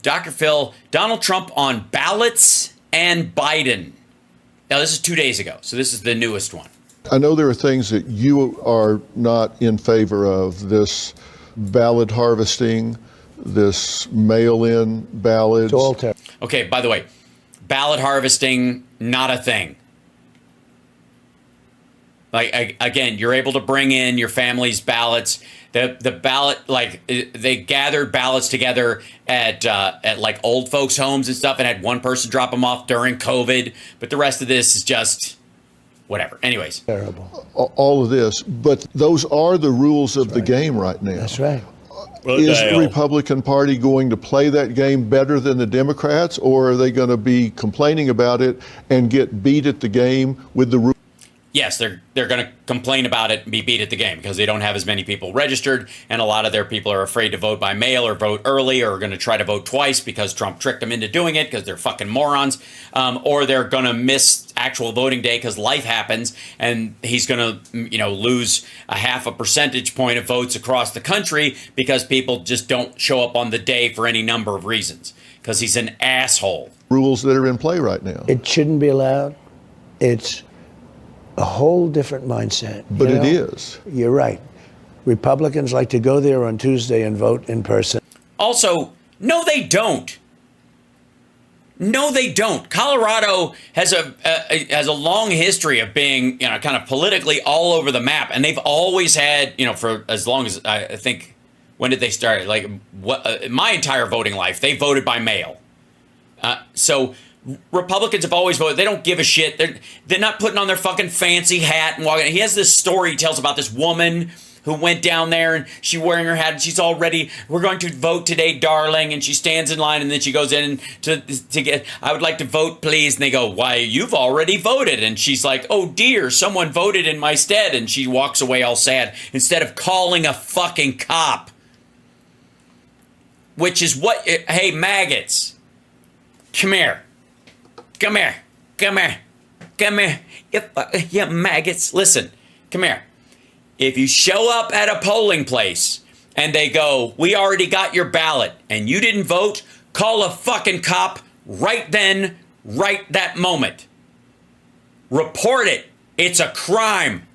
Dr. Phil, Donald Trump on ballots and Biden. Now, this is 2 days ago, so this is the newest one. I know there are things that you are not in favor of, this ballot harvesting, this mail-in ballots. Okay, by the way, ballot harvesting, not a thing. Like, again, you're able to bring in your family's ballots. The ballot, like, they gathered ballots together at like old folks' homes and stuff and had one person drop them off during COVID. But the rest of this is just whatever. Anyways. Terrible. All of this. But those are the rules of the game right now. That's right. Is the Republican Party going to play that game better than the Democrats, or are they going to be complaining about it and get beat at the game with the rules? Yes, they're going to complain about it and be beat at the game because they don't have as many people registered, and a lot of their people are afraid to vote by mail or vote early, or are going to try to vote twice because Trump tricked them into doing it because they're fucking morons, or they're going to miss actual voting day because life happens, and he's going to lose a half a percentage point of votes across the country because people just don't show up on the day for any number of reasons because he's an asshole. Rules that are in play right now. It shouldn't be allowed. It's a whole different mindset. But it is. You're right. Republicans like to go there on Tuesday and vote in person. Also, no, they don't. No, they don't. Colorado has a long history of being, kind of politically all over the map, and they've always had, for as long as I think, when did they start? Like, my entire voting life, they voted by mail. So Republicans have always voted. They don't give a shit. They're not putting on their fucking fancy hat and walking. He has this story he tells about this woman who went down there and she's wearing her hat and she's all ready. We're going to vote today, darling. And she stands in line and then she goes in to get, I would like to vote, please. And they go, why, you've already voted. And she's like, oh dear, someone voted in my stead. And she walks away all sad instead of calling a fucking cop. Which is what, hey, maggots, come here. Come here. Come here. Come here. Yeah, maggots. Listen, come here. If you show up at a polling place and they go, we already got your ballot and you didn't vote, call a fucking cop right then, right that moment. Report it. It's a crime.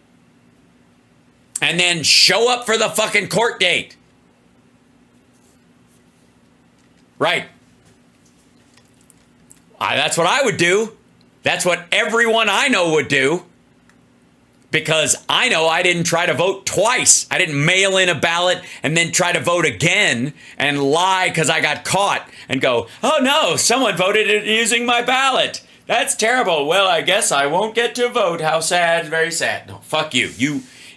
And then show up for the fucking court date. Right. That's what I would do. That's what everyone I know would do. Because I know I didn't try to vote twice. I didn't mail in a ballot and then try to vote again and lie because I got caught and go, oh no, someone voted it using my ballot. That's terrible. Well, I guess I won't get to vote. How sad. Very sad. No, fuck you.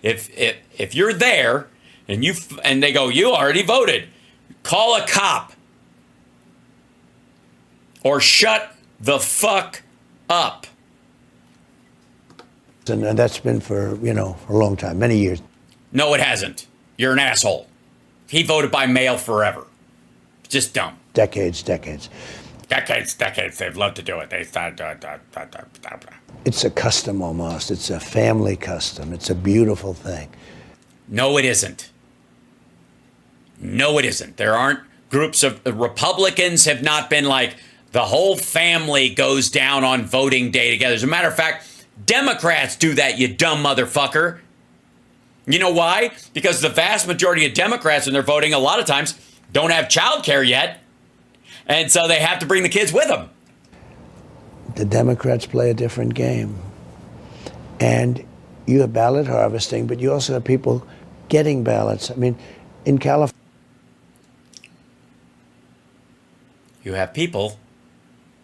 If you're there and they go, you already voted, call a cop. Or shut the fuck up. And that's been for a long time, many years. No, it hasn't. You're an asshole. He voted by mail forever. Just dumb. Decades. Decades. They've loved to do it. It's a custom almost. It's a family custom. It's a beautiful thing. No, it isn't. No, it isn't. There aren't groups of Republicans have not been like, the whole family goes down on voting day together. As a matter of fact, Democrats do that, you dumb motherfucker. You know why? Because the vast majority of Democrats, when they're voting, a lot of times don't have childcare yet. And so they have to bring the kids with them. The Democrats play a different game. And you have ballot harvesting, but you also have people getting ballots. I mean, in California, you have people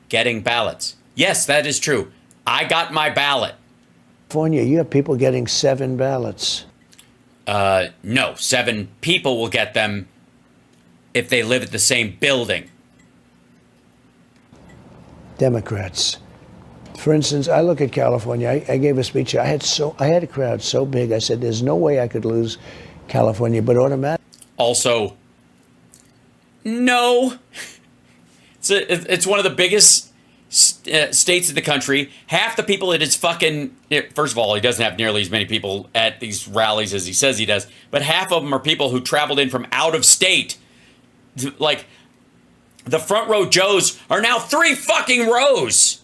getting ballots. Yes, that is true. I got my ballot. California, you have people getting 7 ballots. No, 7 people will get them if they live at the same building. Democrats. For instance, I look at California. I gave a speech. I had a crowd so big. I said, "There's no way I could lose California," but automatically. Also, no. It's one of the biggest states in the country. Half the people at his fucking... First of all, he doesn't have nearly as many people at these rallies as he says he does. But half of them are people who traveled in from out of state. Like, The front row Joes are now 3 fucking rows.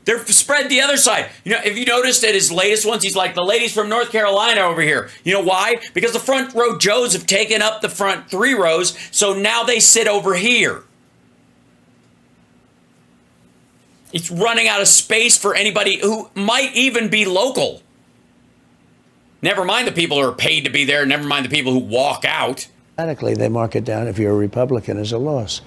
They're spread the other side. You know, if you noticed at his latest ones, he's like, the ladies from North Carolina over here. You know why? Because the front row Joes have taken up the front 3 rows, so now they sit over here. It's running out of space for anybody who might even be local. Never mind the people who are paid to be there. Never mind the people who walk out. They mark it down if you're a Republican as a loss,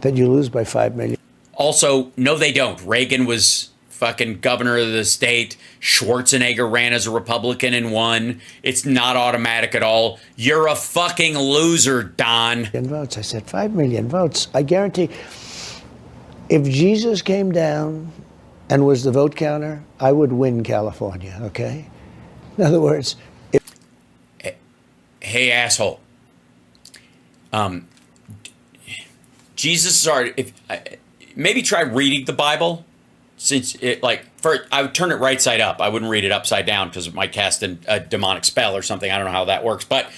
that you lose by 5 million. Also, no, they don't. Reagan was fucking governor of the state. Schwarzenegger ran as a Republican and won. It's not automatic at all. You're a fucking loser, Don. Votes. I said 5 million votes. I guarantee, if Jesus came down and was the vote counter, I would win California, okay? In other words, hey, asshole. Jesus is already, maybe try reading the Bible, since it, I would turn it right side up. I wouldn't read it upside down because it might cast a demonic spell or something. I don't know how that works. But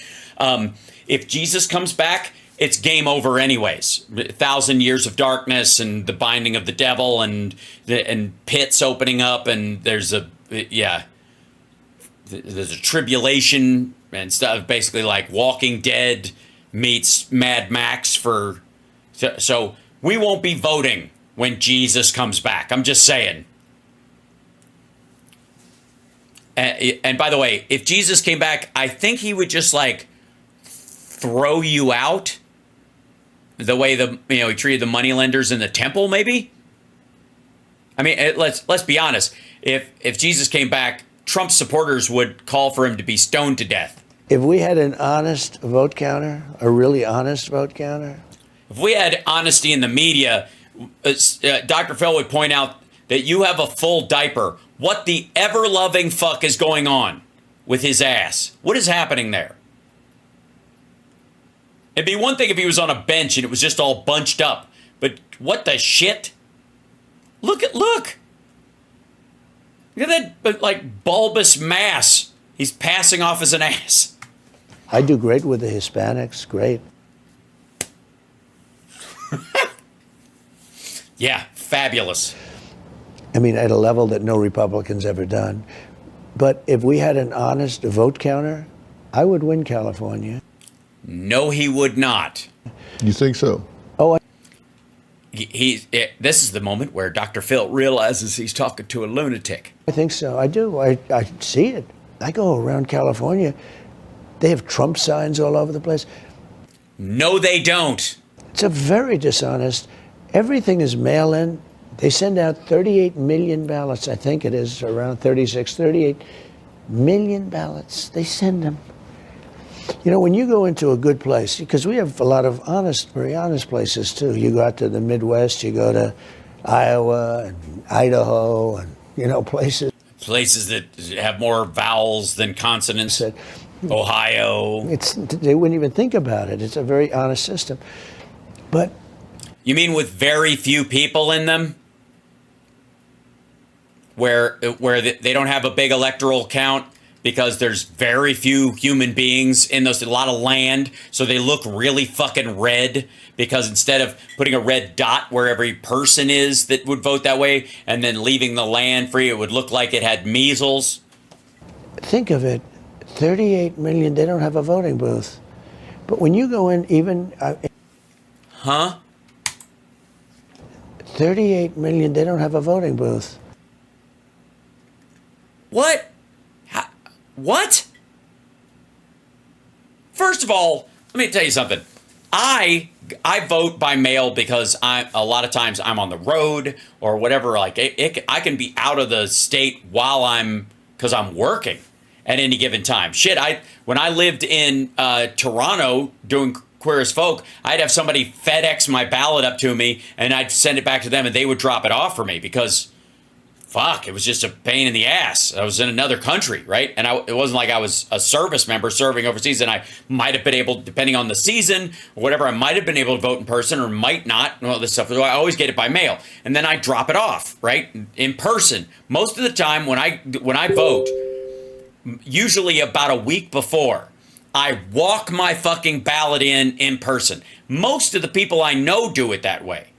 if Jesus comes back, it's game over anyways. 1,000 years of darkness and the binding of the devil and pits opening up, and there's a tribulation and stuff, basically like Walking Dead meets Mad Max so we won't be voting when Jesus comes back. I'm just saying. And by the way, if Jesus came back, I think he would just throw you out the way he treated the moneylenders in the temple, maybe. I mean, let's be honest. If Jesus came back, Trump's supporters would call for him to be stoned to death. If we had an honest vote counter, a really honest vote counter. If we had honesty in the media, Dr. Phil would point out that you have a full diaper. What the ever-loving fuck is going on with his ass? What is happening there? It'd be one thing if he was on a bench and it was just all bunched up. But what the shit? Look. Look at that, bulbous mass he's passing off as an ass. I do great with the Hispanics, great. Yeah, fabulous. I mean, at a level that no Republican's ever done. But if we had an honest vote counter, I would win California. No, he would not. You think so? Oh, this is the moment where Dr. Phil realizes he's talking to a lunatic. I think so. I do. I see it. I go around California. They have Trump signs all over the place. No, they don't. It's a very dishonest. Everything is mail-in. They send out 38 million ballots. I think it is around 38 million ballots. They send them. You know, when you go into a good place, because we have a lot of very honest places too. You go out to the Midwest, you go to Iowa and Idaho and, places. Places that have more vowels than consonants. Ohio. They wouldn't even think about it. It's a very honest system. But you mean with very few people in them? Where they don't have a big electoral count because there's very few human beings in those, a lot of land, so they look really fucking red, because instead of putting a red dot where every person is that would vote that way and then leaving the land free, it would look like it had measles. Think of it. 38 million, they don't have a voting booth. But when you go in, even... 38 million, they don't have a voting booth. What? What? First of all, let me tell you something. I vote by mail because a lot of times I'm on the road or whatever. I can be out of the state because I'm working at any given time. Shit, when I lived in Toronto doing Queer as Folk, I'd have somebody FedEx my ballot up to me and I'd send it back to them and they would drop it off for me because, it was just a pain in the ass. I was in another country, right? And it wasn't like I was a service member serving overseas, and I might have been able, depending on the season or whatever, I might have been able to vote in person or might not, and all this stuff. So I always get it by mail. And then I drop it off, right, in person. Most of the time when I vote, usually about a week before, I walk my fucking ballot in person. Most of the people I know do it that way.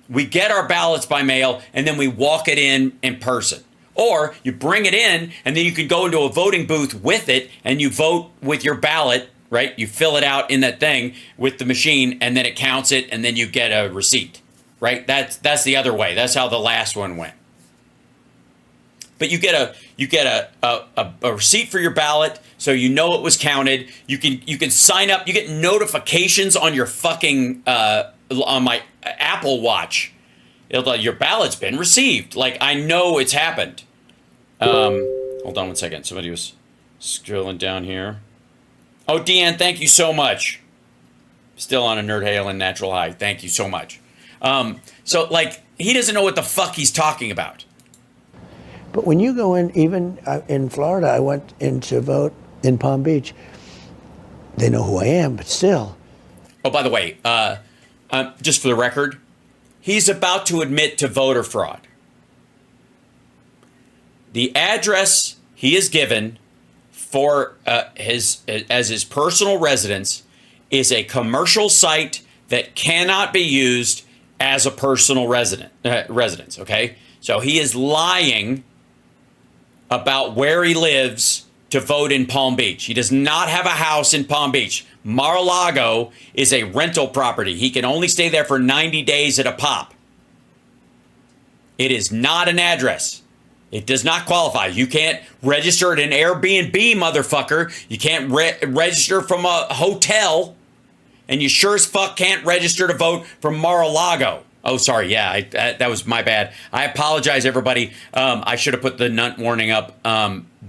We get our ballots by mail and then we walk it in person. Or you bring it in and then you can go into a voting booth with it and you vote with your ballot, right? You fill it out in that thing with the machine and then it counts it and then you get a receipt, right? That's the other way. That's how the last one went. But you get a receipt for your ballot, so you know it was counted. You can sign up. You get notifications on your fucking on my Apple Watch. Your ballot's been received. Like, I know it's happened. Hold on one second. Somebody was scrolling down here. Oh, Deanne, thank you so much. Still on a nerd hail and natural high. Thank you so much. So like, he doesn't know what the fuck he's talking about. But when you go in, even in Florida, I went in to vote in Palm Beach. They know who I am, but still. Oh, by the way, just for the record, he's about to admit to voter fraud. The address he is given for his personal residence is a commercial site that cannot be used as a personal residence. Okay, so he is lying about where he lives to vote in Palm Beach. He does not have a house in Palm Beach. Mar-a-Lago is a rental property. He can only stay there for 90 days at a pop. It is not an address. It does not qualify. You can't register at an Airbnb, motherfucker. You can't register from a hotel. And you sure as fuck can't register to vote from Mar-a-Lago. Oh, sorry. Yeah, that was my bad. I apologize, everybody. I should have put the nut warning up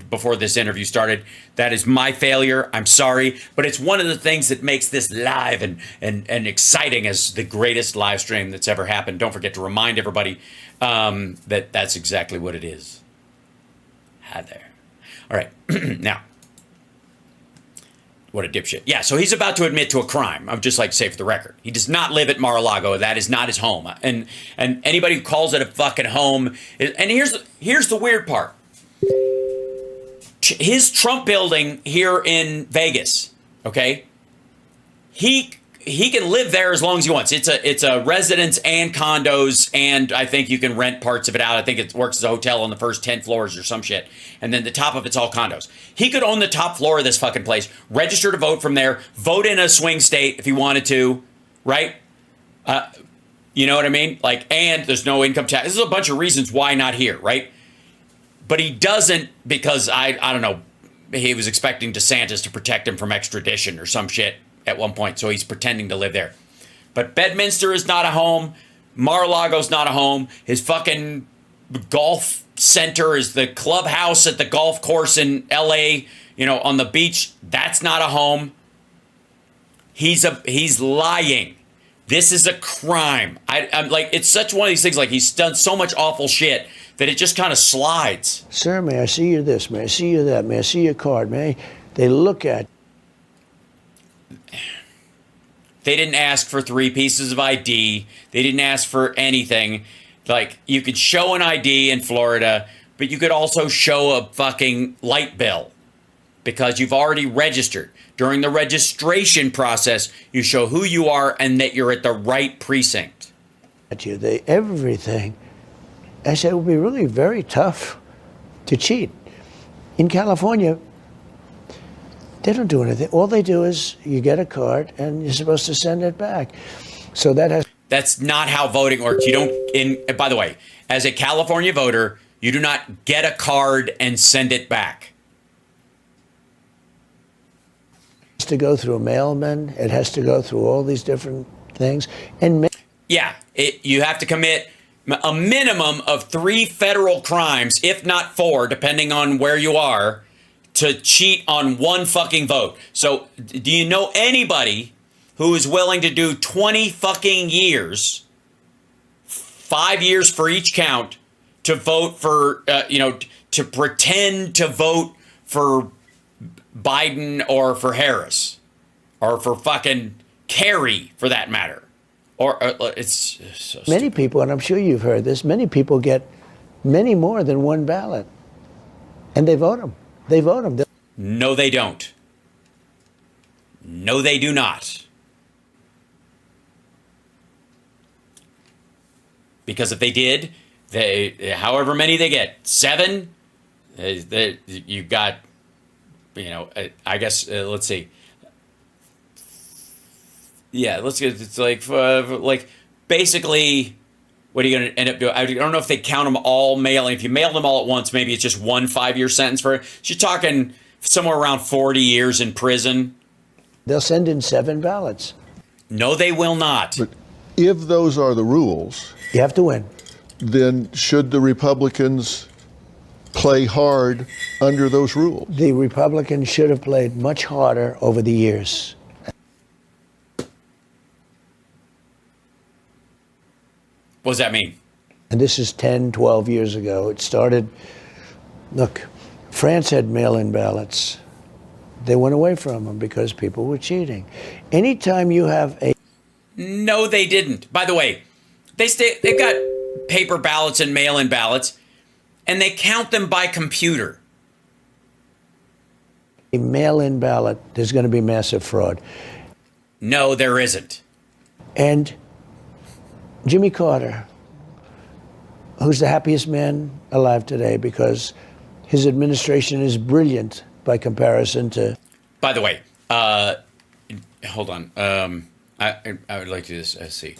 before this interview started. That is my failure. I'm sorry. But it's one of the things that makes this live and exciting as the greatest live stream that's ever happened. Don't forget to remind everybody that that's exactly what it is. Hi there. All right. Now. What a dipshit. Yeah, so he's about to admit to a crime. I'm just like to say for the record. He does not live at Mar-a-Lago. That is not his home. And anybody who calls it a fucking home and here's the weird part. His Trump building here in Vegas, okay? He can live there as long as he wants. It's a residence and condos, and I think you can rent parts of it out. I think it works as a hotel on the first 10 floors or some shit. And then the top of it's all condos. He could own the top floor of this fucking place, register to vote from there, vote in a swing state if he wanted to, right? You know what I mean? Like, and there's no income tax. This is a bunch of reasons why not here, right? But he doesn't because I don't know, he was expecting DeSantis to protect him from extradition or some shit at one point, so he's pretending to live there. But Bedminster is not a home. Mar-a-Lago's not a home. His fucking golf center is the clubhouse at the golf course in L.A., on the beach. That's not a home. He's lying. This is a crime. I'm like, it's such one of these things, like he's done so much awful shit that it just kind of slides. Sir, may I see you this? May I see you that? May I see your card? They look at. They didn't ask for 3 pieces of ID. They didn't ask for anything. Like, you could show an ID in Florida, but you could also show a fucking light bill because you've already registered. During the registration process, you show who you are and that you're at the right precinct. Everything. I said it would be really very tough to cheat. In California, they don't do anything. All they do is you get a card and you're supposed to send it back. So that's not how voting works. You don't, by the way, as a California voter, you do not get a card and send it back. It has to go through a mailman. It has to go through all these different things. And you have to commit a minimum of 3 federal crimes, if not 4, depending on where you are, to cheat on one fucking vote. So do you know anybody who is willing to do 20 fucking years, 5 years for each count, to vote for, to pretend to vote for Biden or for Harris or for fucking Kerry, for that matter? Or it's so stupid. Many people, and I'm sure you've heard this, many people get many more than one ballot, and they vote them. They vote them. No, they don't. No, they do not. Because if they did, however many they get, 7, you've got, I guess, let's see. Yeah, let's get, it's like basically, what are you going to end up doing? I don't know if they count them all mailing. If you mail them all at once, maybe it's just 1 5-year sentence for it. So you're talking somewhere around 40 years in prison. They'll send in 7 ballots. No, they will not. But if those are the rules, You have to win. then should the Republicans play hard under those rules? The Republicans should have played much harder over the years. What does that mean? And this is 10, 12 years ago. It started, look, France had mail-in ballots. They went away from them because people were cheating. Anytime you have a... No, they didn't. By the way, they've got paper ballots and mail-in ballots, and they count them by computer. A mail-in ballot, there's going to be massive fraud. No, there isn't. And Jimmy Carter, who's the happiest man alive today because his administration is brilliant by comparison to... By the way, hold on. I would like to just see.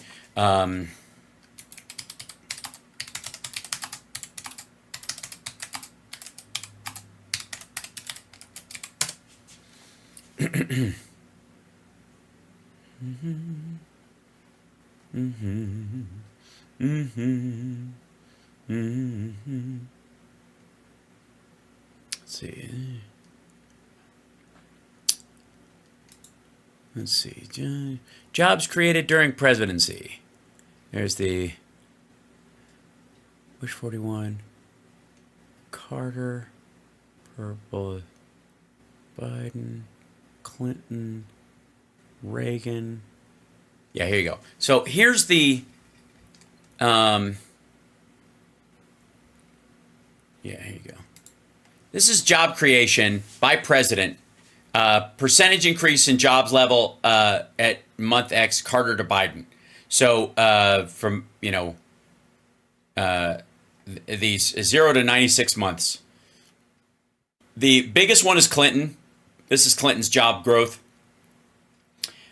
Let's see. Jobs created during presidency. There's the Bush 41, Carter, purple, Biden, Clinton, Reagan. Yeah, here you go. So here's the yeah, here you go. This is job creation by president. Percentage increase in jobs level at month X, Carter to Biden. So from, these 0 to 96 months. The biggest one is Clinton. This is Clinton's job growth.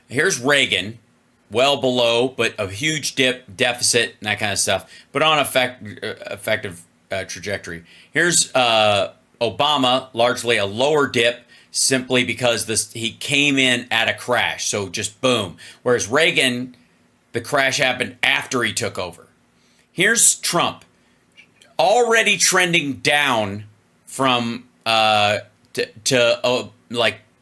Here's Reagan, well below, but a huge deficit, and that kind of stuff, but on effective trajectory. Here's Obama, largely a lower dip, simply because he came in at a crash, so just boom. Whereas Reagan, the crash happened after he took over. Here's Trump, already trending down from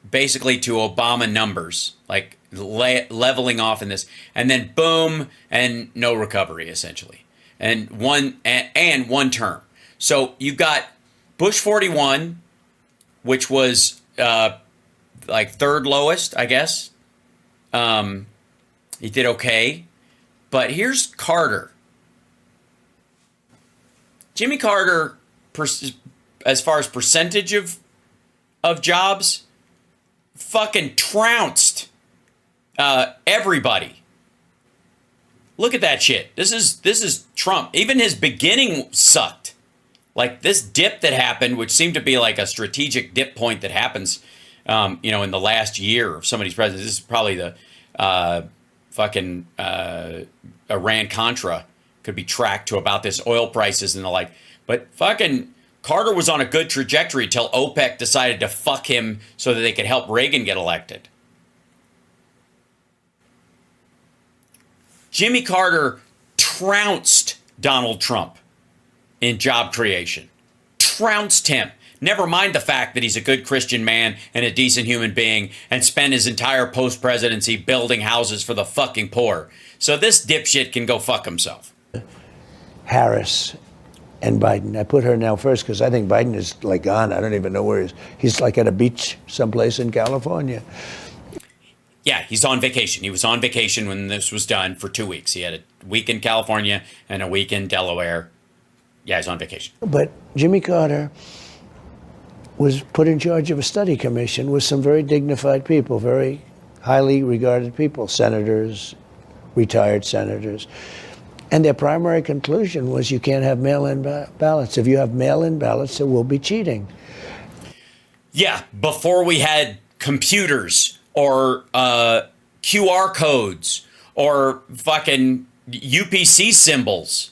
basically to Obama numbers, like leveling off in this, and then boom, and no recovery essentially, and one term. So you've got Bush 41, which was like third lowest, I guess. He did okay, but here's Carter. Jimmy Carter, as far as percentage of jobs, fucking trounced everybody. Look at that shit. This is Trump. Even his beginning sucked. Like this dip that happened, which seemed to be like a strategic dip point that happens, in the last year of somebody's presidency. This is probably the fucking Iran-Contra could be tracked to about this oil prices and the like. But fucking Carter was on a good trajectory till OPEC decided to fuck him so that they could help Reagan get elected. Jimmy Carter trounced Donald Trump in job creation. Trounced him. Never mind the fact that he's a good Christian man and a decent human being and spent his entire post-presidency building houses for the fucking poor. So this dipshit can go fuck himself. Harris and Biden. I put her now first because I think Biden is like gone. I don't even know where he is. He's like at a beach someplace in California. Yeah, he's on vacation. He was on vacation when this was done for 2 weeks. He had a week in California and a week in Delaware. Yeah, he's on vacation. But Jimmy Carter was put in charge of a study commission with some very dignified people, very highly regarded people, senators, retired senators. And their primary conclusion was you can't have mail-in ballots. If you have mail-in ballots, there will be cheating. Yeah, before we had computers or QR codes or fucking UPC symbols.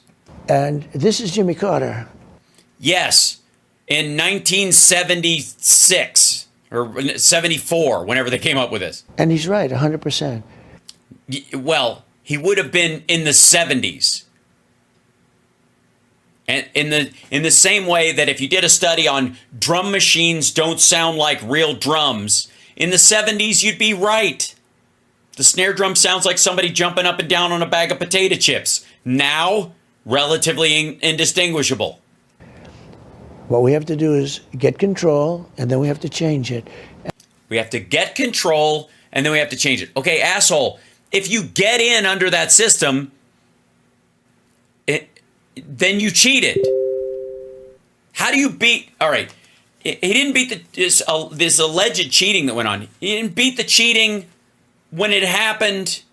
And this is Jimmy Carter. Yes, in 1976 or 74, whenever they came up with this. And he's right, 100%. Well, he would have been in the 70s. And in the same way that if you did a study on drum machines don't sound like real drums, in the 70s you'd be right. The snare drum sounds like somebody jumping up and down on a bag of potato chips. Now, relatively indistinguishable. What we have to do is get control, and then we have to change it. We have to get control, and then we have to change it. Okay, asshole, if you get in under that system, then you cheated. How do you beat... All right, he didn't beat this alleged cheating that went on. He didn't beat the cheating when it happened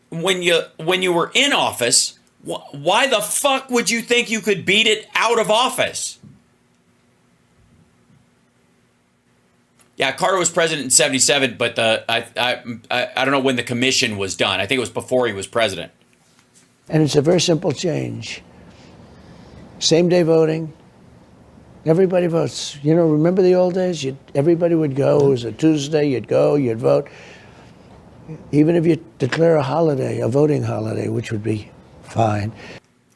when you were in office. Why the fuck would you think you could beat it out of office? Yeah, Carter was president in 77, but I don't know when the commission was done. I think it was before he was president. And it's a very simple change. Same-day voting. Everybody votes. You know, remember the old days? Everybody would go. It was a Tuesday. You'd go. You'd vote. Even if you declare a holiday, a voting holiday, which would be fine.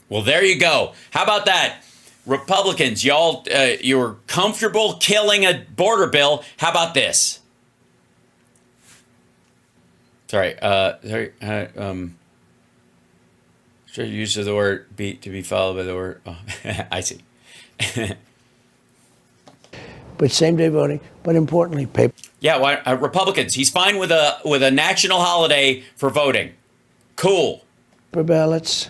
Well, there you go. How about that? Republicans, y'all, you're comfortable killing a border bill. How about this? Sorry. Should use of the word beat to be followed by the word. Oh, I see. But same-day voting. But importantly, paper. Yeah, well, Republicans. He's fine with a national holiday for voting. Cool. Paper ballots.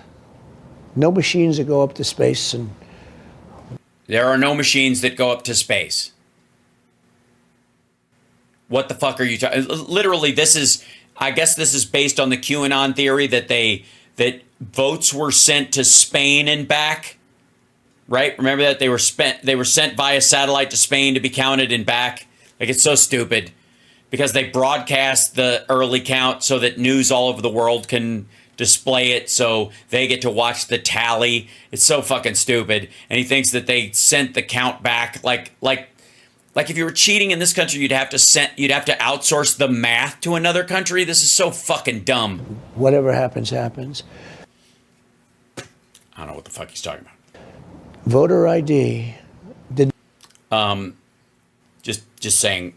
No machines that go up to space and. There are no machines that go up to space. What the fuck are you talking? Literally, I guess this is based on the QAnon theory that votes were sent to Spain and back. Right? Remember that they were sent via satellite to Spain to be counted and back. Like, it's so stupid because they broadcast the early count so that news all over the world can display it, so they get to watch the tally. It's so fucking stupid. And he thinks that they sent the count back like if you were cheating in this country, you'd have to outsource the math to another country. This is so fucking dumb. Whatever happens, happens. I don't know what the fuck he's talking about. Voter ID. Just saying.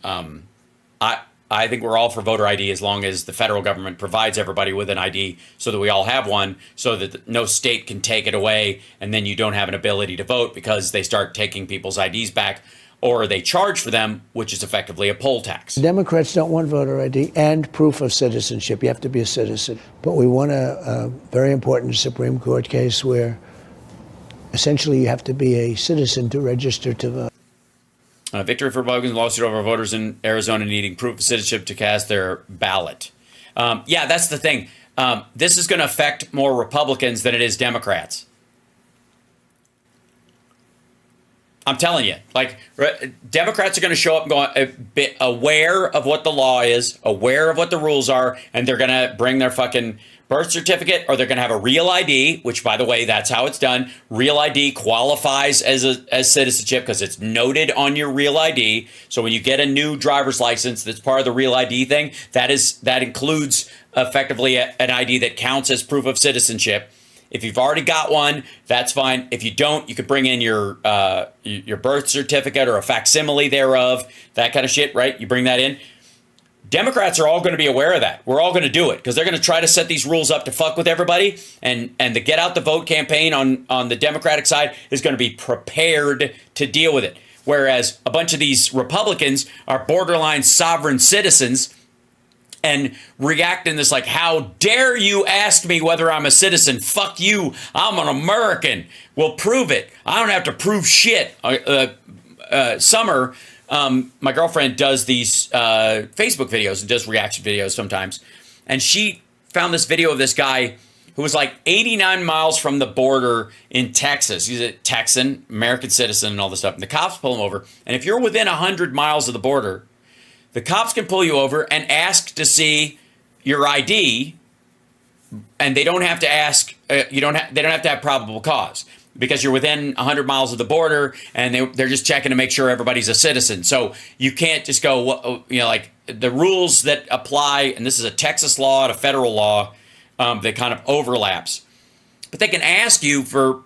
I think we're all for voter ID as long as the federal government provides everybody with an ID so that we all have one, so that no state can take it away and then you don't have an ability to vote because they start taking people's IDs back, or they charge for them, which is effectively a poll tax. Democrats don't want voter ID and proof of citizenship. You have to be a citizen. But we won a very important Supreme Court case where essentially you have to be a citizen to register to vote. Victory for Republicans, lawsuit over voters in Arizona needing proof of citizenship to cast their ballot. Yeah, that's the thing. This is going to affect more Republicans than it is Democrats. I'm telling you, like, Democrats are going to show up and go a bit aware of what the law is, aware of what the rules are, and they're going to bring their fucking birth certificate, or they're going to have a real ID, which, by the way, that's how it's done. Real ID qualifies as citizenship because it's noted on your real ID. So when you get a new driver's license that's part of the real ID thing, that includes effectively an ID that counts as proof of citizenship. If you've already got one, that's fine. If you don't, you could bring in your birth certificate or a facsimile thereof, that kind of shit, right? You bring that in. Democrats are all going to be aware of that. We're all going to do it because they're going to try to set these rules up to fuck with everybody. And the Get Out the Vote campaign on the Democratic side is going to be prepared to deal with it. Whereas a bunch of these Republicans are borderline sovereign citizens and react in this like, how dare you ask me whether I'm a citizen? Fuck you. I'm an American. Well, prove it. I don't have to prove shit. Summer My girlfriend does these Facebook videos and does reaction videos sometimes. And she found this video of this guy who was like 89 miles from the border in Texas. He's a Texan, American citizen and all this stuff. And the cops pull him over. And if you're within 100 miles of the border, the cops can pull you over and ask to see your ID. And they don't have to ask, they don't have to have probable cause, because you're within 100 miles of the border, and they're just checking to make sure everybody's a citizen. So you can't just go, like the rules that apply, and this is a Texas law and a federal law that kind of overlaps. But they can ask you for,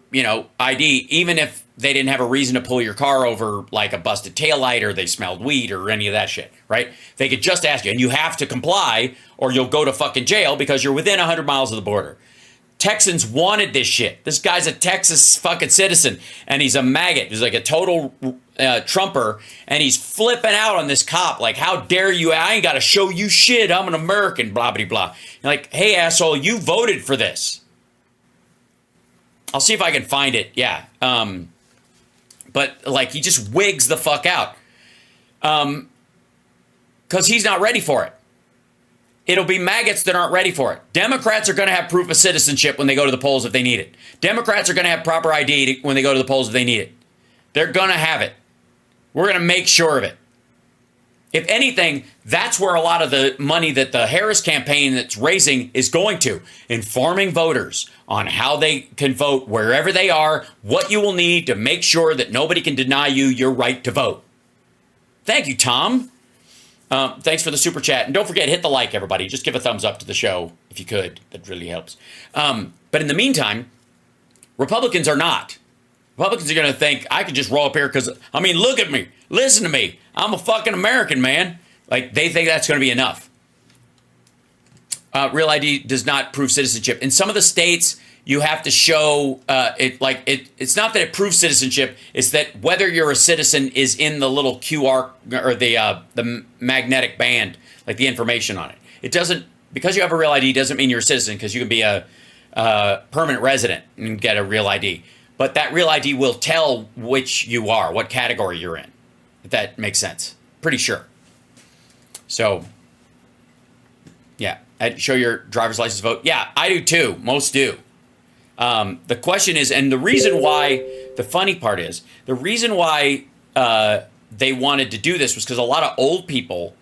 ID, even if they didn't have a reason to pull your car over, like a busted taillight or they smelled weed or any of that shit, right? They could just ask you, and you have to comply or you'll go to fucking jail because you're within 100 miles of the border. Texans wanted this shit. This guy's a Texas fucking citizen, and he's a maggot. He's like a total Trumper, and he's flipping out on this cop like, how dare you? I ain't got to show you shit. I'm an American, blah, blah, blah. Like, hey, asshole, you voted for this. I'll see if I can find it. Yeah. But, like, he just wigs the fuck out. Because he's not ready for it. It'll be maggots that aren't ready for it. Democrats are going to have proof of citizenship when they go to the polls if they need it. Democrats are going to have proper ID when they go to the polls if they need it. They're going to have it. We're going to make sure of it. If anything, that's where a lot of the money that the Harris campaign that's raising is going to. Informing voters on how they can vote wherever they are, what you will need to make sure that nobody can deny you your right to vote. Thank you, Tom. Thanks for the super chat. And don't forget, hit the like, everybody. Just give a thumbs up to the show if you could. That really helps. But in the meantime, Republicans are not. Republicans are going to think, I could just roll up here because, look at me. Listen to me. I'm a fucking American, man. Like, they think that's going to be enough. Real ID does not prove citizenship. In some of the states, you have to show it's not that it proves citizenship. It's that whether you're a citizen is in the little QR or the magnetic band, like the information on it. It doesn't, because you have a real ID doesn't mean you're a citizen, because you can be a permanent resident and get a real ID. But that real ID will tell which you are, what category you're in. If that makes sense. Pretty sure. So, yeah. I'd show your driver's license vote. Yeah, I do too. Most do. The question is, and the reason why, the funny part is, the reason why they wanted to do this was because a lot of old people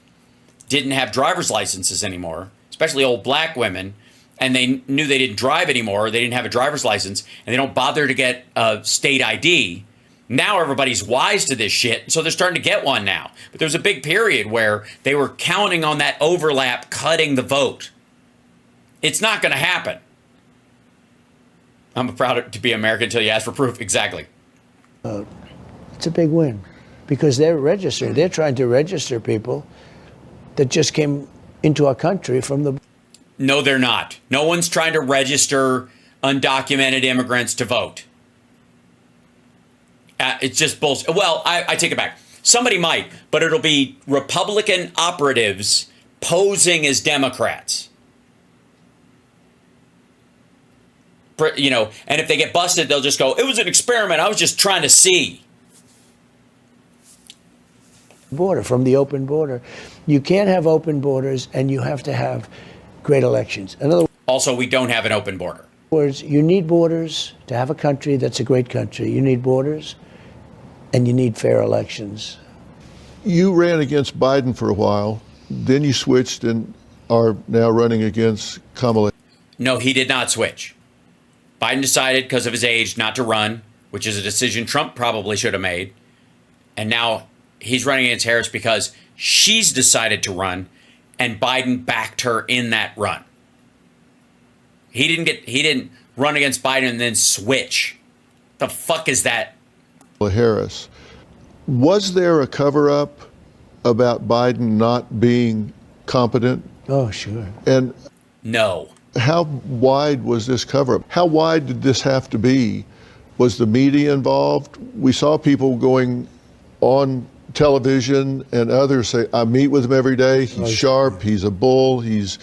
didn't have driver's licenses anymore, especially old black women, and they knew they didn't drive anymore, they didn't have a driver's license, and they don't bother to get a state ID. Now everybody's wise to this shit, so they're starting to get one now. But there was a big period where they were counting on that overlap cutting the vote. It's not going to happen. I'm proud to be American until you ask for proof. Exactly. It's a big win because they're registered. They're trying to register people that just came into our country from the... No, they're not. No one's trying to register undocumented immigrants to vote. It's just bullshit. Well, I take it back. Somebody might, but it'll be Republican operatives posing as Democrats. And if they get busted, they'll just go, it was an experiment. I was just trying to see. Border, from the open border. You can't have open borders, and you have to have great elections. In other also, we don't have an open border. words, you need borders to have a country that's a great country. You need borders, and you need fair elections. You ran against Biden for a while, then you switched and are now running against Kamala. No, he did not switch. Biden decided because of his age not to run, which is a decision Trump probably should have made. And now he's running against Harris because she's decided to run, and Biden backed her in that run. He didn't run against Biden and then switch. The fuck is that? Harris. Was there a cover-up about Biden not being competent? Oh, sure. And no. How wide was this cover-up? How wide did this have to be? Was the media involved? We saw people going on television and others say, I meet with him every day. He's sharp. He's a bull. He's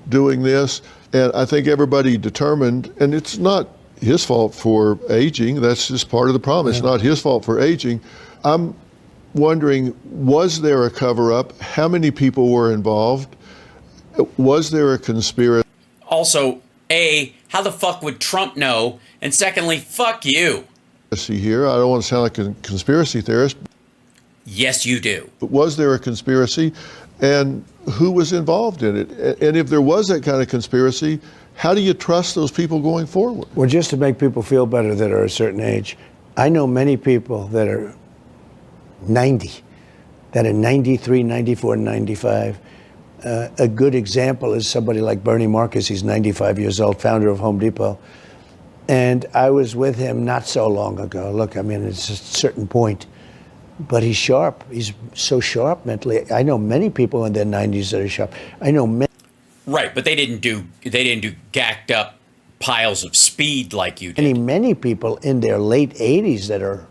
doing this. And I think everybody determined, and it's not his fault for aging. That's just part of the problem. It's not his fault for aging. I'm wondering, was there a cover-up? How many people were involved? Was there a conspiracy? Also, A, how the fuck would Trump know? And secondly, fuck you. Here, I don't want to sound like a conspiracy theorist, Yes, you do. but was there a conspiracy, and who was involved in it? And if there was that kind of conspiracy, how do you trust those people going forward? Well, just to make people feel better that are a certain age, I know many people that are 90, that are 93, 94, 95. A good example is somebody like Bernie Marcus. He's 95 years old, founder of Home Depot. And I was with him not so long ago. Look, I mean, it's a certain point. But he's sharp. He's so sharp mentally. I know many people in their 90s that are sharp. I know many. Right, but they didn't do gacked up piles of speed like you did. Many people in their late 80s that are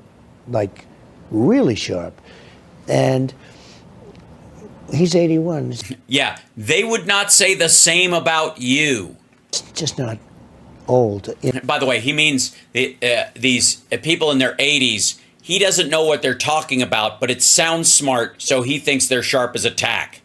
like really sharp. And he's 81. Yeah, they would not say the same about you. It's just not old. By the way, he means these people in their 80s. He doesn't know what they're talking about, but it sounds smart, so he thinks they're sharp as a tack.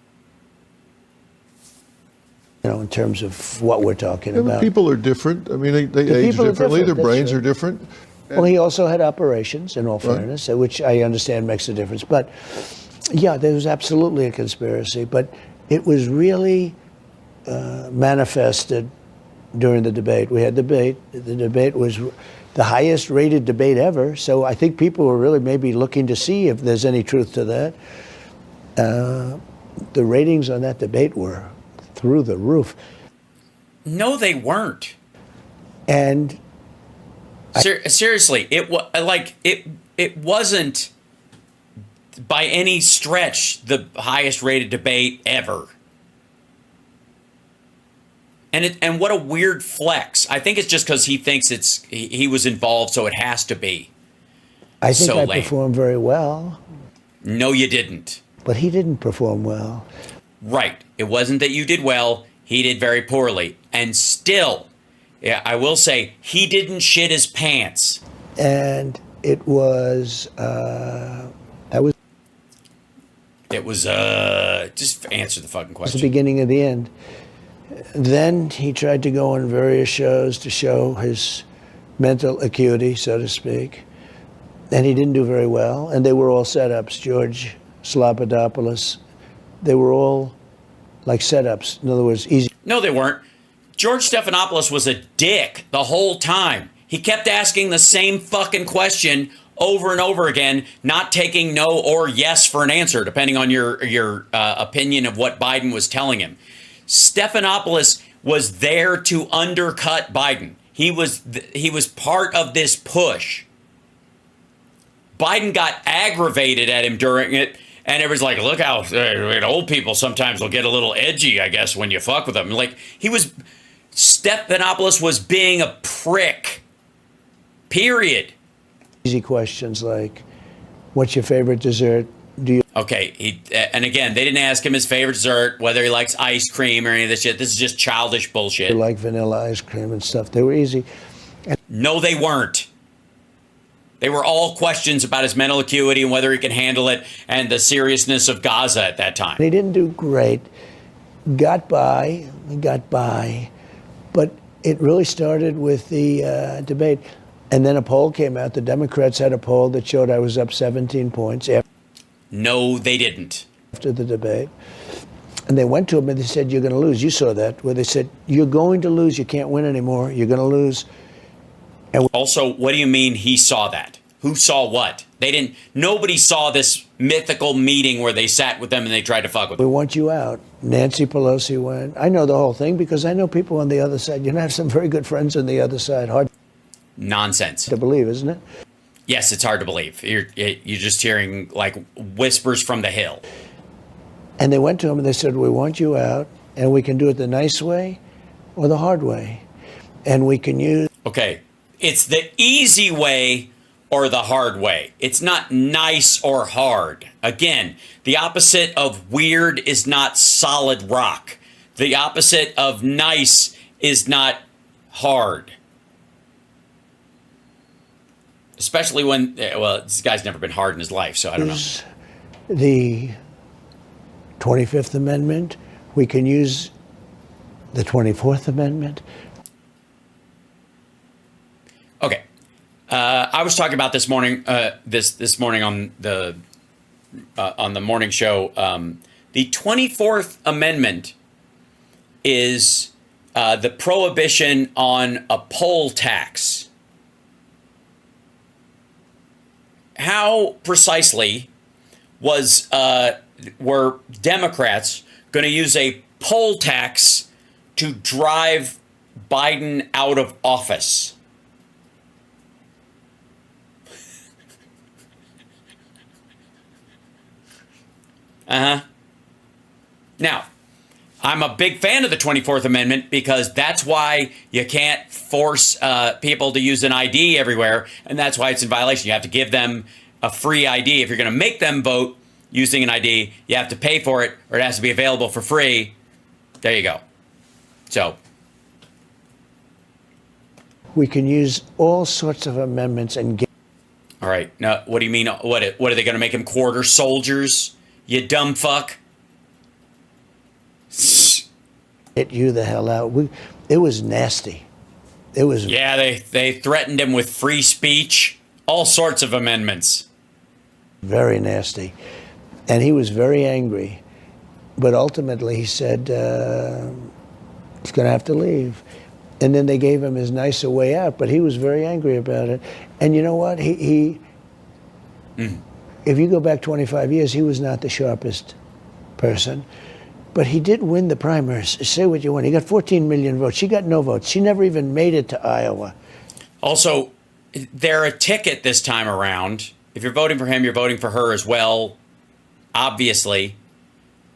You know, in terms of what we're talking Yeah, but about. people are different. I mean, they age people are differently. different, Their that's brains true. are different. Well, he also had operations, in all fairness, which I understand makes a difference. But yeah, there was absolutely a conspiracy, but it was really manifested during the debate. We had debate. The debate was the highest rated debate ever. So I think people were really maybe looking to see if there's any truth to that. The ratings on that debate were through the roof. No, they weren't. And Seriously, it wasn't by any stretch the highest rated debate ever. And what a weird flex. I think it's just because he thinks he was involved, so it has to be. I think So I lame. performed very well, No, you didn't. but he didn't perform well. Right. It wasn't that you did well. He did very poorly. And still, yeah, I will say, he didn't shit his pants. And it was, It was, just answer the fucking the question. beginning of the end. Then he tried to go on various shows to show his mental acuity, so to speak. And he didn't do very well. And they were all setups. George Slobodanopoulos, they were all like setups. In other words, easy. No, they weren't. George Stephanopoulos was a dick the whole time. He kept asking the same fucking question over and over again, not taking no or yes for an answer, depending on your opinion of what Biden was telling him. Stephanopoulos was there to undercut Biden. He was part of this push. Biden got aggravated at him during it, and it was like, look how old people sometimes will get a little edgy, I guess, when you fuck with them. Like, Stephanopoulos was being a prick. Period. Easy questions like, what's your favorite dessert? Do you Okay, and again, they didn't ask him his favorite dessert, whether he likes ice cream or any of this shit. This is just childish bullshit. like vanilla ice cream and stuff? They were easy. No, they weren't. They were all questions about his mental acuity and whether he can handle it and the seriousness of Gaza at that time. He didn't do great. He got by, but it really started with the debate. And then a poll came out. The Democrats had a poll that showed I was up 17 points No, they didn't. after the debate. And they went to him and they said, you're going to lose. You saw that, where they said, you're going to lose. You can't win anymore. You're going to lose. Also, what do you mean he saw that? Who saw what? They didn't. Nobody saw this mythical meeting where they sat with them and they tried to fuck with We them. want you out. Nancy Pelosi went. I know the whole thing because I know people on the other side. You have some very good friends on the other side. Hard Nonsense. to believe, isn't it? Yes, it's hard to believe. You're just hearing like whispers from the hill. And they went to him and they said, we want you out, and we can do it the nice way or the hard way. And we can use. Okay, it's the easy way or the hard way. It's not nice or hard. Again, the opposite of weird is not solid rock. The opposite of nice is not hard. Especially when, well, this guy's never been hard in his life, so I don't know. the 25th Amendment. We can use the 24th Amendment. Okay. I was talking about this morning, this morning on the morning show. The 24th Amendment is the prohibition on a poll tax. How precisely were Democrats going to use a poll tax to drive Biden out of office? Now, I'm a big fan of the 24th Amendment because that's why you can't force people to use an ID everywhere, and that's why it's in violation. You have to give them a free ID. If you're going to make them vote using an ID, you have to pay for it, or it has to be available for free. There you go. So we can use all sorts of amendments and get. All right. Now, what do you mean? What are they going to make them quarter soldiers? You dumb fuck. Get you the hell out. It was nasty. It was. Yeah, they threatened him with free speech, all sorts of amendments. Very nasty. And he was very angry. But ultimately he said he's going to have to leave. And then they gave him his nicer way out, but he was very angry about it. And you know what? If you go back 25 years, he was not the sharpest person. But he did win the primaries. Say what you want. He got 14 million votes. She got no votes. She never even made it to Iowa. Also, they're a ticket this time around. If you're voting for him, you're voting for her as well, obviously.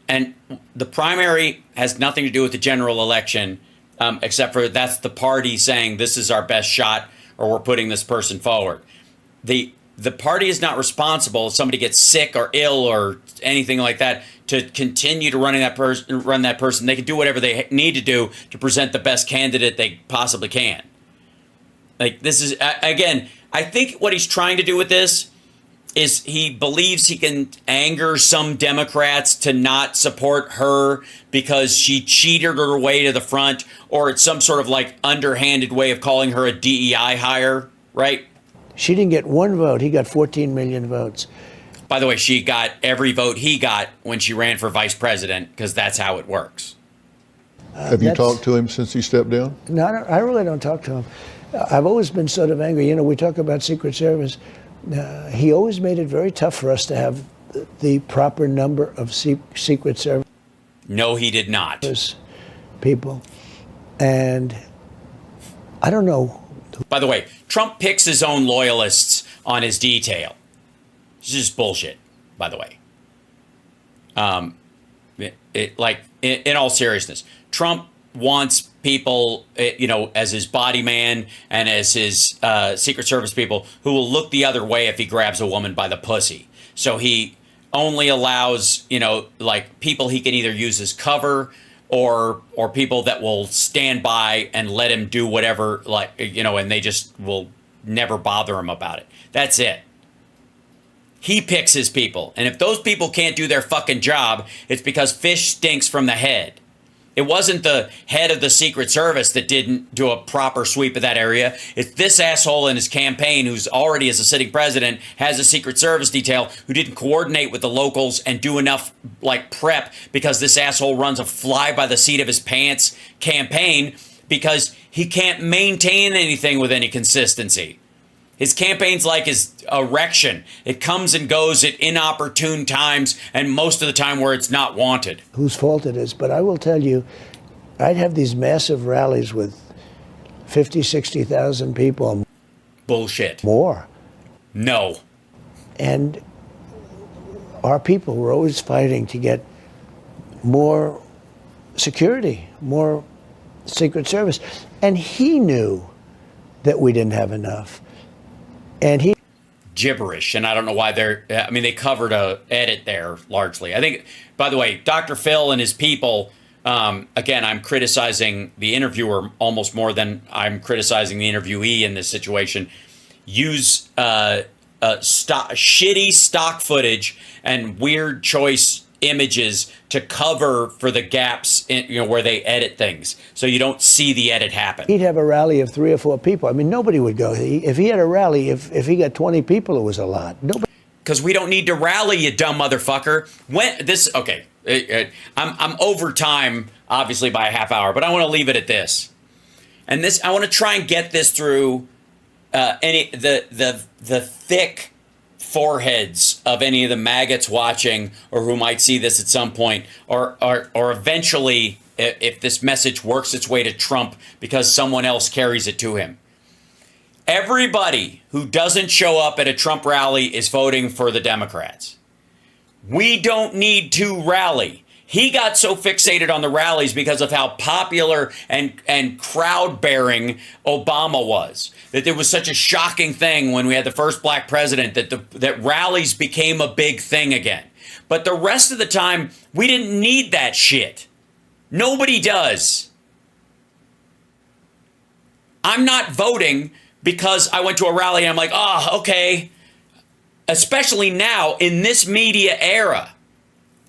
And the primary has nothing to do with the general election, except for that's the party saying this is our best shot or we're putting this person forward. The party is not responsible if somebody gets sick or ill or anything like that to continue to run that person. They can do whatever they need to do to present the best candidate they possibly can. Like, this is, again, I think what he's trying to do with this is he believes he can anger some Democrats to not support her because she cheated her way to the front, or it's some sort of like underhanded way of calling her a DEI hire, right? She didn't get one vote. He got 14 million votes. By the way, she got every vote he got when she ran for vice president, because that's how it works. Have you talked to him since he stepped down? No, I really don't talk to him. I've always been sort of angry. You know, we talk about Secret Service. He always made it very tough for us to have the proper number of Secret Service. No, he did not. People. And I don't know. By the way, Trump picks his own loyalists on his detail. It's just bullshit, by the way. In all seriousness, Trump wants people, as his body man and as his Secret Service people who will look the other way if he grabs a woman by the pussy. So he only allows, people he can either use as cover or people that will stand by and let him do whatever, and they just will never bother him about it. That's it. He picks his people. And if those people can't do their fucking job, it's because fish stinks from the head. It wasn't the head of the Secret Service that didn't do a proper sweep of that area. It's this asshole in his campaign, who's already, as a sitting president, has a Secret Service detail, who didn't coordinate with the locals and do enough prep, because this asshole runs a fly by the seat of his pants campaign because he can't maintain anything with any consistency. His campaign's like his erection. It comes and goes at inopportune times, and most of the time where it's not wanted. Whose fault it is. But I will tell you, I'd have these massive rallies with 50, 60,000 people. Bullshit. More. No. And our people were always fighting to get more security, more Secret Service. And he knew that we didn't have enough. And he gibberish, and I don't know why they covered a edit there largely. I think, by the way, Dr. Phil and his people, again, I'm criticizing the interviewer almost more than I'm criticizing the interviewee in this situation, use shitty stock footage and weird choice images to cover for the gaps in, where they edit things, so you don't see the edit happen. He'd have a rally of 3 or 4 people. I mean, nobody would go. If he had a rally, if he got 20 people, it was a lot. Nobody. Because we don't need to rally, you dumb motherfucker. I'm over time, obviously, by a half hour, but I want to leave it at this. And I want to try and get this through the thick foreheads of any of the maggots watching, or who might see this at some point, or eventually, if this message works its way to Trump because someone else carries it to him. Everybody who doesn't show up at a Trump rally is voting for the Democrats. We don't need to rally. He got so fixated on the rallies because of how popular and crowd-bearing Obama was, that it was such a shocking thing when we had the first black president that rallies became a big thing again. But the rest of the time, we didn't need that shit. Nobody does. I'm not voting because I went to a rally and I'm like, oh, okay. Especially now in this media era.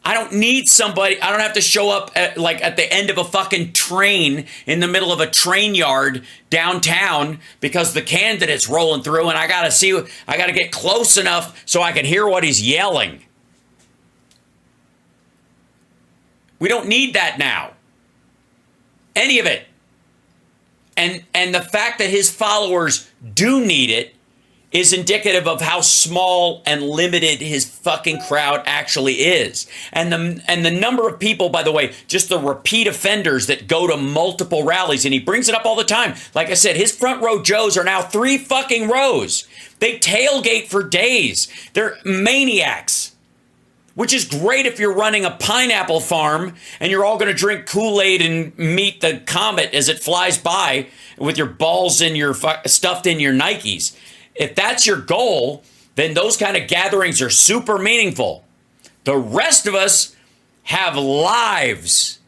I don't need somebody. I don't have to show up at the end of a fucking train in the middle of a train yard downtown because the candidate's rolling through and I got to get close enough so I can hear what he's yelling. We don't need that now. Any of it. And the fact that his followers do need it is indicative of how small and limited his fucking crowd actually is. And the number of people, by the way, just the repeat offenders that go to multiple rallies, and he brings it up all the time. Like I said, his front row Joes are now 3 fucking rows. They tailgate for days. They're maniacs. Which is great if you're running a pineapple farm and you're all going to drink Kool-Aid and meet the comet as it flies by with your balls in your stuffed in your Nikes. If that's your goal, then those kind of gatherings are super meaningful. The rest of us have lives.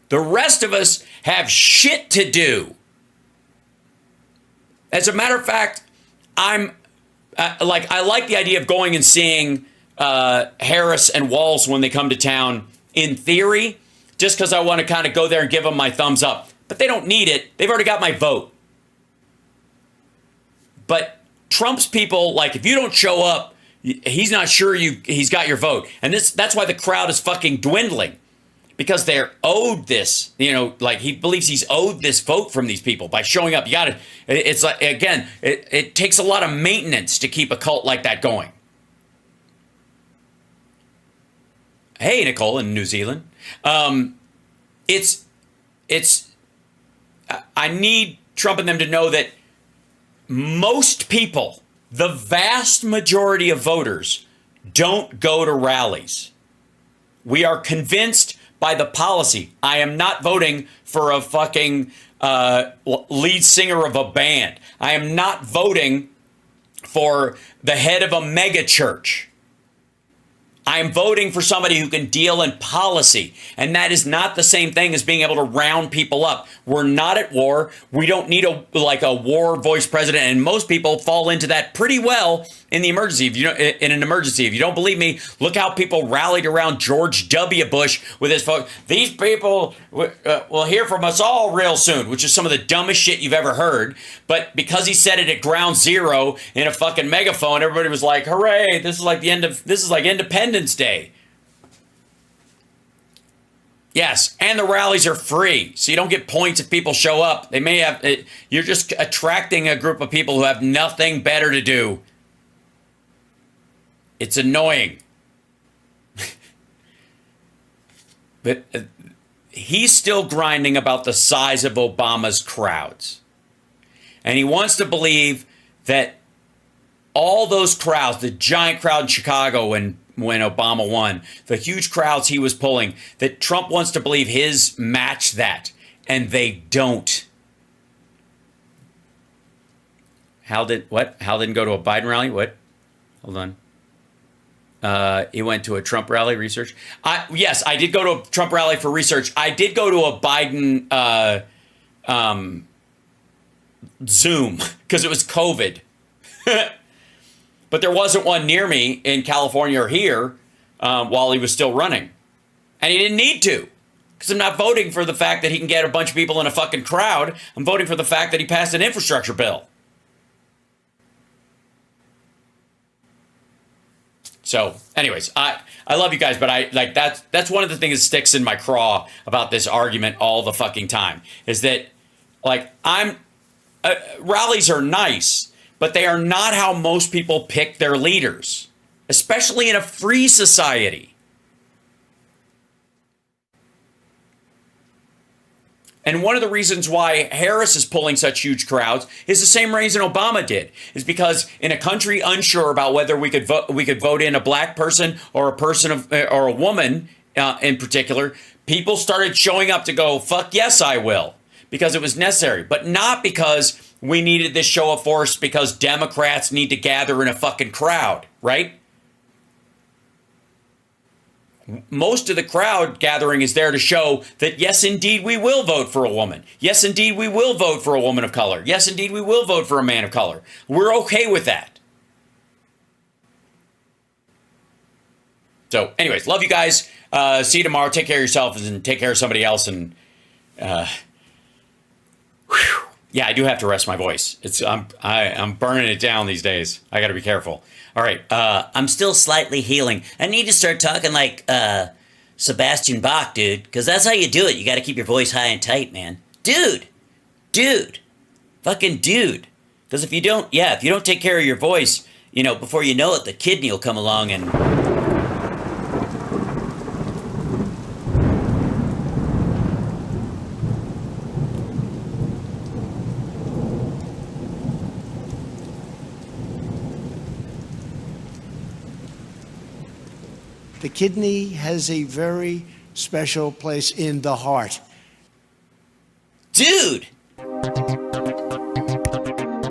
The rest of us have shit to do. As a matter of fact, I like the idea of going and seeing Harris and Walz when they come to town, in theory, just because I want to kind of go there and give them my thumbs up. But they don't need it. They've already got my vote. But Trump's people, if you don't show up, he's not sure he's got your vote. And that's why the crowd is fucking dwindling. Because they're owed this, he believes he's owed this vote from these people by showing up. It's like, again, it takes a lot of maintenance to keep a cult like that going. Hey, Nicole in New Zealand. I need Trump and them to know that most people, the vast majority of voters, don't go to rallies. We are convinced by the policy. I am not voting for a fucking lead singer of a band. I am not voting for the head of a mega church. I am voting for somebody who can deal in policy. And that is not the same thing as being able to round people up. We're not at war. We don't need a war voice president. And most people fall into that pretty well in the emergency. In an emergency. If you don't believe me, look how people rallied around George W. Bush with his folks. These people will hear from us all real soon, which is some of the dumbest shit you've ever heard. But because he said it at ground zero in a fucking megaphone, everybody was like, hooray, this is like Independence Day. Yes, and the rallies are free, so you don't get points if people show up. They may have. You're just attracting a group of people who have nothing better to do. It's annoying. But he's still grinding about the size of Obama's crowds. And he wants to believe that all those crowds, the giant crowd in Chicago when Obama won, the huge crowds he was pulling, that Trump wants to believe his match that, and they don't. Hal didn't go to a Biden rally? What? Hold on. He went to a Trump rally research. Yes, I did go to a Trump rally for research. I did go to a Biden Zoom because it was COVID. but there wasn't one near me in California or here while he was still running. And he didn't need to, because I'm not voting for the fact that he can get a bunch of people in a fucking crowd. I'm voting for the fact that he passed an infrastructure bill. So, anyways, I love you guys, but that's one of the things that sticks in my craw about this argument all the fucking time, is that rallies are nice, but they are not how most people pick their leaders, especially in a free society. And one of the reasons why Harris is pulling such huge crowds is the same reason Obama did, is because in a country unsure about whether we could vote in a black person or a person or a woman in particular, people started showing up to go, fuck yes, I will, because it was necessary, but not because we needed this show of force because Democrats need to gather in a fucking crowd, right? Most of the crowd gathering is there to show that, yes, indeed, we will vote for a woman. Yes, indeed, we will vote for a woman of color. Yes, indeed, we will vote for a man of color. We're okay with that. So, anyways, love you guys. See you tomorrow. Take care of yourself and take care of somebody else. And yeah, I do have to rest my voice. I'm burning it down these days. I got to be careful. All right, I'm still slightly healing. I need to start talking like Sebastian Bach, dude, because that's how you do it. You got to keep your voice high and tight, man. Dude, fucking dude. Because if you don't take care of your voice, before you know it, the kidney will come along and... The kidney has a very special place in the heart. Dude!